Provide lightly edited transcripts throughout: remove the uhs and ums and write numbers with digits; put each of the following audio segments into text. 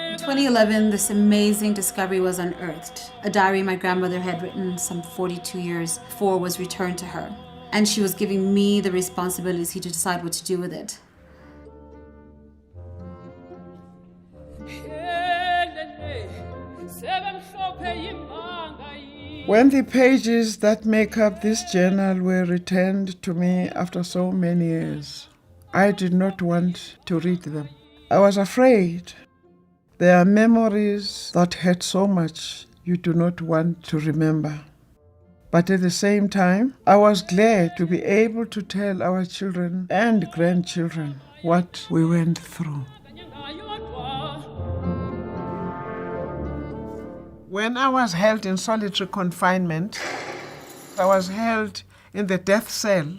In 2011, this amazing discovery was unearthed. A diary my grandmother had written some 42 years before was returned to her, and she was giving me the responsibility to decide what to do with it. When the pages that make up this journal were returned to me after so many years, I did not want to read them. I was afraid. There are memories that hurt so much you do not want to remember. But at the same time, I was glad to be able to tell our children and grandchildren what we went through. When I was held in solitary confinement, I was held in the death cell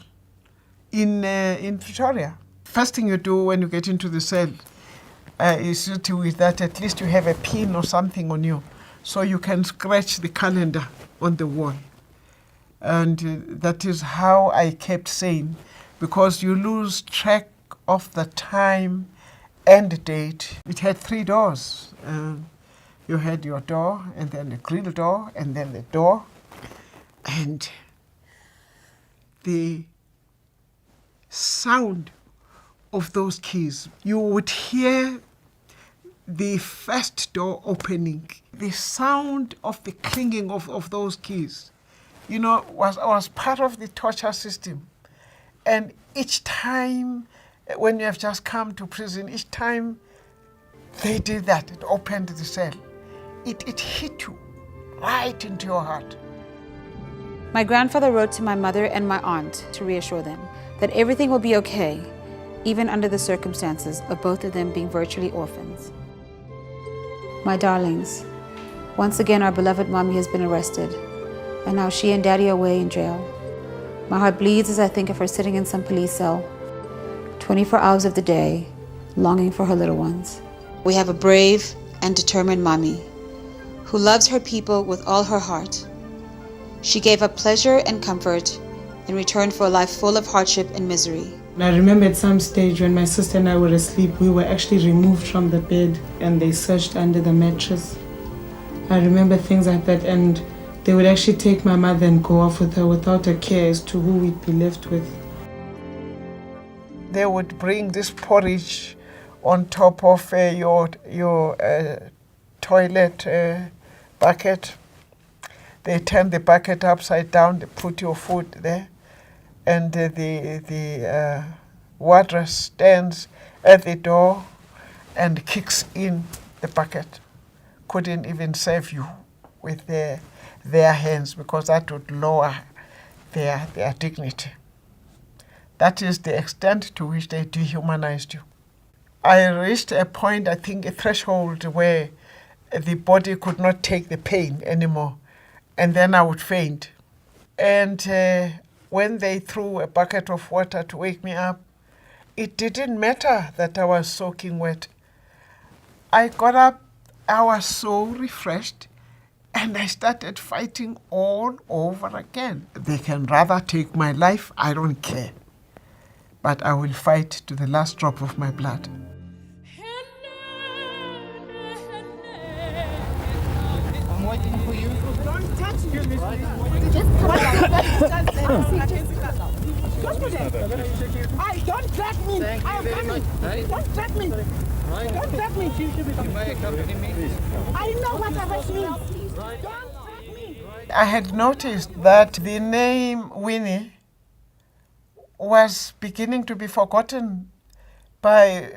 in Pretoria. First thing you do when you get into the cell is to with that at least you have a pin or something on you, so you can scratch the calendar on the wall. And that is how I kept sane, because you lose track of the time and the date. It had 3 doors. You had your door, and then the grill door, and then the door. And the sound of those keys, you would hear the first door opening, the sound of the clinging of those keys, was part of the torture system. And each time, when you have just come to prison, each time they did that, it opened the cell. It hit you right into your heart. My grandfather wrote to my mother and my aunt to reassure them that everything will be okay, even under the circumstances of both of them being virtually orphans. My darlings, once again our beloved mommy has been arrested, and now she and daddy are away in jail. My heart bleeds as I think of her sitting in some police cell, 24 hours of the day, longing for her little ones. We have a brave and determined mommy who loves her people with all her heart. She gave up pleasure and comfort in return for a life full of hardship and misery. I remember at some stage when my sister and I were asleep, we were actually removed from the bed and they searched under the mattress. I remember things like that, and they would actually take my mother and go off with her without a care as to who we'd be left with. They would bring this porridge on top of your toilet bucket. They turn the bucket upside down, they put your food there, and the wardress stands at the door and kicks in the bucket. Couldn't even serve you with their hands, because that would lower their dignity. That is the extent to which they dehumanized you. I reached a point, I think a threshold, where the body could not take the pain anymore, and then I would faint. And when they threw a bucket of water to wake me up, it didn't matter that I was soaking wet. I got up, I was so refreshed, and I started fighting all over again. They can rather take my life, I don't care. But I will fight to the last drop of my blood. I'm waiting for you. Don't touch me. Just Don't drag me. Thank you very much. Don't drag me. Don't drag me. You may accompany me. I know what arrest means. Don't drag me. I had noticed that the name Winnie was beginning to be forgotten by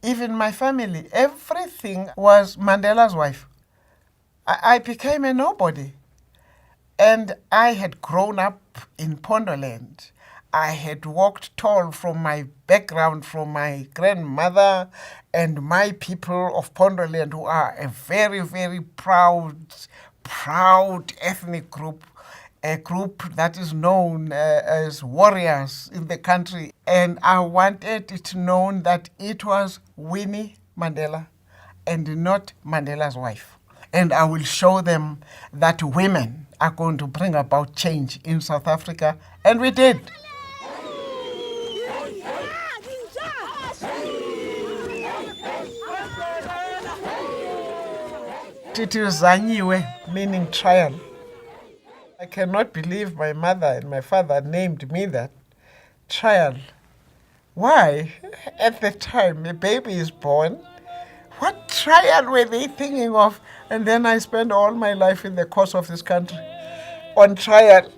even my family. Everything was Mandela's wife. I became a nobody. And I had grown up in Pondoland. I had walked tall from my background, from my grandmother and my people of Pondoland, who are a very, very proud proud ethnic group, a group that is known as warriors in the country. And I wanted it known that it was Winnie Mandela and not Mandela's wife. And I will show them that women are going to bring about change in South Africa. And we did. It is Zanyiwe, meaning trial. I cannot believe my mother and my father named me that. Trial. Why? At the time a baby is born, what trial were they thinking of? And then I spent all my life in the course of this country on trial.